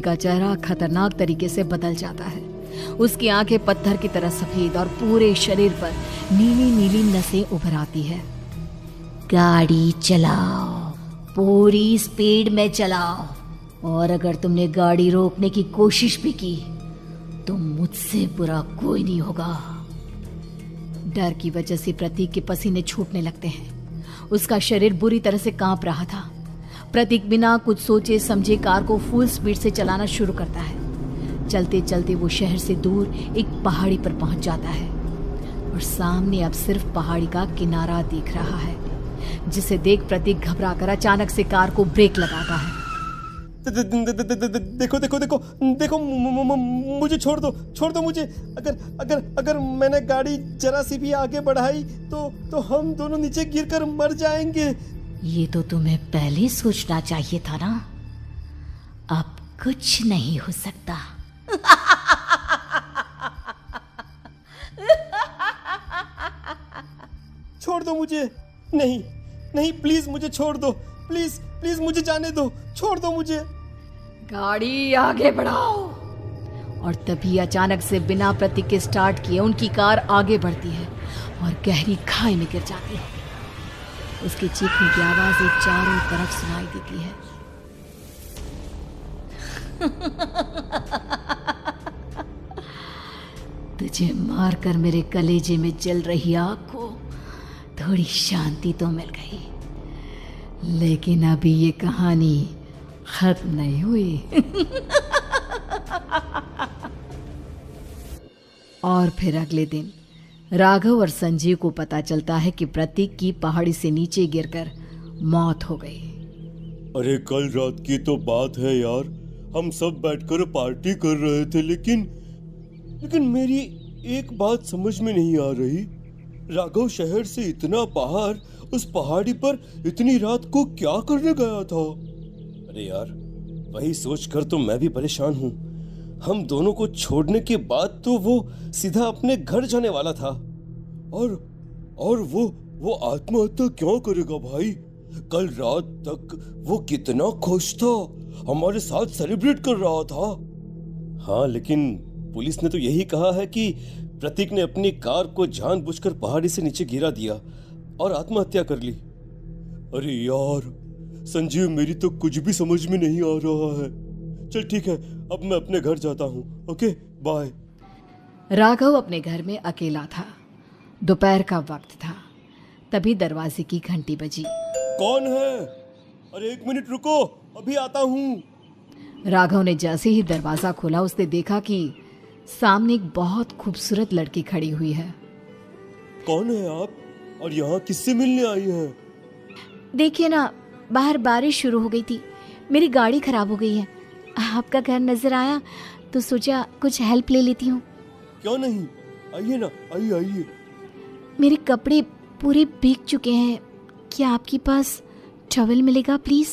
का चेहरा खतरनाक तरीके से बदल जाता है। उसकी आंखें पत्थर की तरह सफेद और पूरे शरीर पर नीली नीली नसें उभर आती है। गाड़ी चलाओ, पूरी स्पीड में चलाओ, और अगर तुमने गाड़ी रोकने की कोशिश भी की तो मुझसे बुरा कोई नहीं होगा। डर की वजह से प्रतीक के पसीने छूटने लगते हैं। उसका शरीर बुरी तरह से कांप रहा था। प्रतीक बिना कुछ सोचे समझे कार को फुल स्पीड से चलाना शुरू करता है। चलते चलते वो शहर से दूर एक पहाड़ी पर पहुंच जाता है और सामने अब सिर्फ पहाड़ी का किनारा दिख रहा है, जिसे देख प्रतीक घबराकर अचानक से कार को ब्रेक लगाता है। देखो देखो देखो देखो, मुझे छोड़ दो मुझे। अगर मैंने गाड़ी जरा सी भी आगे बढ़ाई तो हम दोनों नीचे गिरकर मर जाएंगे। ये तो तुम्हें पहले सोचना चाहिए था ना। अब कुछ नहीं हो सकता। छोड़ दो मुझे। नहीं प्लीज मुझे छोड़ दो। प्लीज मुझे जाने दो। छोड़ दो मुझे। गाड़ी आगे बढ़ाओ। और तभी अचानक से बिना प्रतीक के स्टार्ट किए उनकी कार आगे बढ़ती है और गहरी खाई में गिर जाती है। उसके चीखने की आवाज एक चारों तरफ सुनाई देती है। तुझे मारकर मेरे कलेजे में जल रही आग को थोड़ी शांति तो मिल गई, लेकिन अभी ये कहानी खत्म नहीं हुई। और फिर अगले दिन राघव और संजीव को पता चलता है कि प्रतीक की पहाड़ी से नीचे गिरकर मौत हो गई। अरे कल रात की तो बात है यार, हम सब बैठकर पार्टी कर रहे थे, लेकिन मेरी एक बात समझ में नहीं आ रही। राघव शहर से इतना बाहर उस पहाड़ी पर इतनी रात को क्या करने गया था? अरे यार, वही सोचकर तो मैं भी परेशान हूँ। हम दोनों को छोड़ने के बाद तो वो सीधा अपने घर जाने वाला था, और वो आत्महत्या क्यों करेगा भाई? कल रात तक वो कितना खुश था, हमारे साथ सेलिब्रेट कर रहा था। हाँ, लेकिन पुलिस ने तो यही कहा है कि प्रतीक ने अपनी कार को जानबूझकर पहाड़ी से नीचे गिरा दिया और आत्महत्या कर ली। अरे यार संजीव, मेरी तो कुछ भी समझ में नहीं आ रहा है। चल ठीक है, अब मैं अपने घर जाता हूँ। Okay, bye. राघव अपने घर में अकेला था। दोपहर का वक्त था। तभी दरवाजे की घंटी बजी। कौन है? अरे 1 मिनट रुको, अभी आता हूँ। राघव ने जैसे ही दरवाजा खोला उसने देखा कि सामने एक बहुत खूबसूरत लड़की खड़ी हुई है। कौन है आप और यहाँ किससे मिलने आई हैं? देखिए ना, बाहर बारिश शुरू हो गई थी, मेरी गाड़ी खराब हो गई है। आपका घर नजर आया तो सोचा कुछ हेल्प ले लेती हूँ। क्यों नहीं, आइए ना, आइए। मेरे कपड़े पूरे भीग चुके हैं, क्या आपके पास टॉवल मिलेगा प्लीज?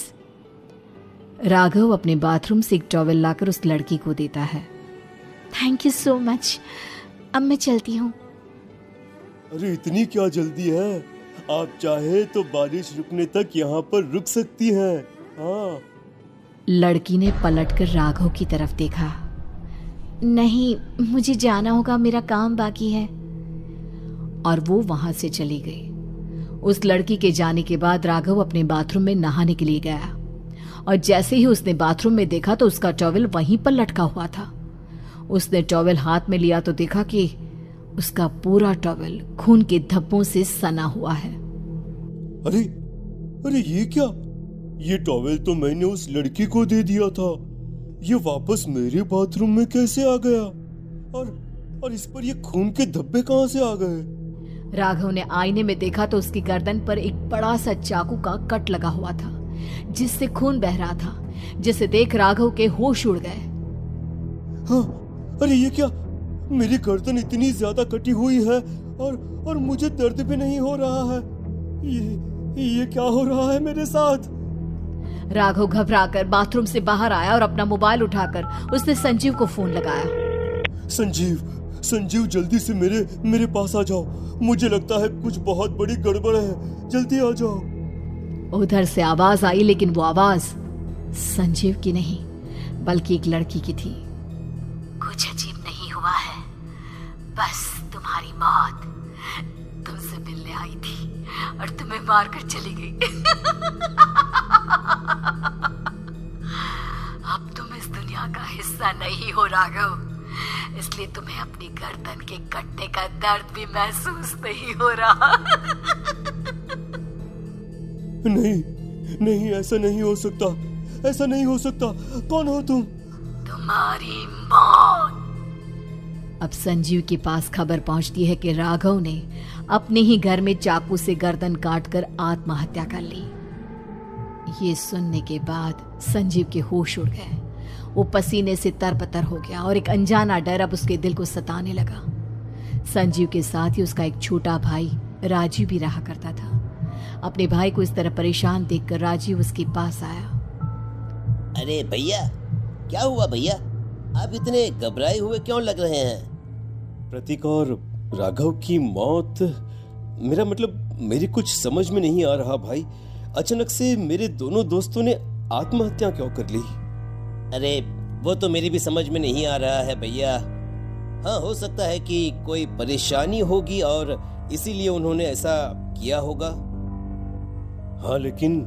राघव अपने बाथरूम से एक टॉवल लाकर उस लड़की को देता है। थैंक यू सो मच, अब मैं चलती हूँ। अरे इतनी क्या जल्दी है? आप चाहे तो बारिश रुकने तक यहाँ पर रुक सकती हैं। हाँ। लड़की ने पलटकर राघव की तरफ देखा। नहीं, मुझे जाना होगा, मेरा काम बाकी है। और वो वहां से चली गई। उस लड़की के जाने के बाद राघव अपने बाथरूम में नहाने के लिए गया और जैसे ही उसने बाथरूम में देखा तो उसका टॉवल वहीं पर लटका हुआ था। उसने टॉवल हाथ में लिया तो देखा कि उसका पूरा टॉवल खून के धब्बों से सना हुआ है। अरे ये क्या? ये टॉवल तो मैंने उस लड़की को दे दिया था। ये वापस मेरे बाथरूम में कैसे आ गया? और इस पर ये खून के धब्बे कहां से आ गए? राघव ने आईने में देखा तो उसकी गर्दन पर एक बड़ा सा चाकू का कट लगा हुआ था जिससे खून बह रहा था, जिसे देख राघव के होश उड़ गए। हाँ, अरे ये क्या? मेरी गर्दन इतनी ज्यादा कटी हुई है और मुझे दर्द भी नहीं हो रहा है। ये क्या हो रहा है मेरे साथ? राघव घबराकर बाथरूम से बाहर आया और अपना मोबाइल उठाकर उसने संजीव को फोन लगाया। संजीव जल्दी से मेरे पास आ जाओ। मुझे लगता है कुछ बहुत बड़ी गड़बड़ है, जल्दी आ जाओ। उधर से आवाज आई, लेकिन वो आवाज संजीव की नहीं बल्कि एक लड़की की थी। कुछ अजीब नहीं हुआ है, बस तुम्हारी मौत तुमसे मिलने आई थी और तुम्हें मारकर चली गई। अब तुम इस दुनिया का हिस्सा नहीं हो राघव, इसलिए तुम्हें अपनी गर्दन के कटने का दर्द भी महसूस नहीं हो रहा। नहीं नहीं, ऐसा नहीं हो सकता, ऐसा नहीं हो सकता। कौन हो तुम? तुम्हारी मौत। अब संजीव के पास खबर पहुंचती है कि राघव ने अपने ही घर में चाकू से गर्दन काटकर आत्महत्या कर ली। ये सुनने के बाद संजीव के होश उड़ गए। वो पसीने से तरबतर हो गया और एक अनजाना डर अब उसके दिल को सताने लगा। संजीव के साथ ही उसका एक छोटा भाई राजीव भी रहा करता था। अपने भाई को इस तरह परेशान देखकर राजीव उसके पास आया। अरे भैया, क्या हुआ भैया? आप इतने घबराए हुए क्यों लग रहे हैं? प्रतीक और राघव की मौत, मेरा मतलब मेरी कुछ समझ में नहीं आ रहा भाई। अचानक से मेरे दोनों दोस्तों ने आत्महत्या क्यों कर ली? अरे वो तो मेरी भी समझ में नहीं आ रहा है भैया। हाँ, हो सकता है कि कोई परेशानी होगी और इसीलिए उन्होंने ऐसा किया होगा। हाँ, लेकिन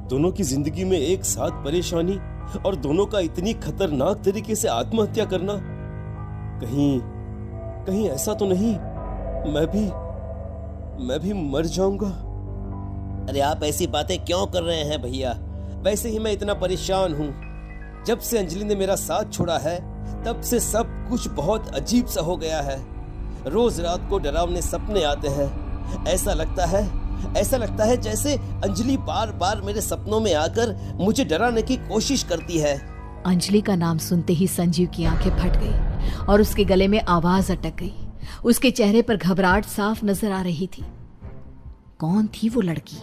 दोनों की जिंदगी में एक साथ परेशानी और दोनों का इतनी खतरनाक तरीके से आत्महत्या करना, कहीं कहीं ऐसा तो नहीं मैं भी मर जाऊंगा? अरे आप ऐसी बातें क्यों कर रहे हैं भैया? वैसे ही मैं इतना परेशान हूँ। जब से अंजलि ने मेरा साथ छोड़ा है तब से सब कुछ बहुत अजीब सा हो गया है। रोज रात को डरावने सपने आते हैं। ऐसा लगता है जैसे अंजलि बार बार मेरे सपनों में आकर मुझे डराने की कोशिश करती है। अंजलि का नाम सुनते ही संजीव की आंखें फट गई और उसके गले में आवाज अटक गई। उसके चेहरे पर घबराहट साफ नजर आ रही थी। कौन थी वो लड़की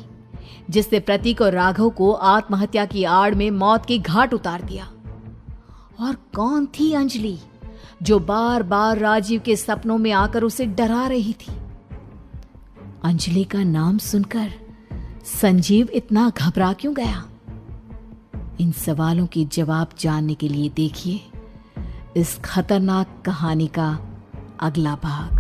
जिसने प्रतीक और राघव को आत्महत्या की आड़ में मौत के घाट उतार दिया? और कौन थी अंजलि जो बार बार राजीव के सपनों में आकर उसे डरा रही थी? अंजलि का नाम सुनकर संजीव इतना घबरा क्यों गया? इन सवालों के जवाब जानने के लिए देखिए इस खतरनाक कहानी का अगला भाग।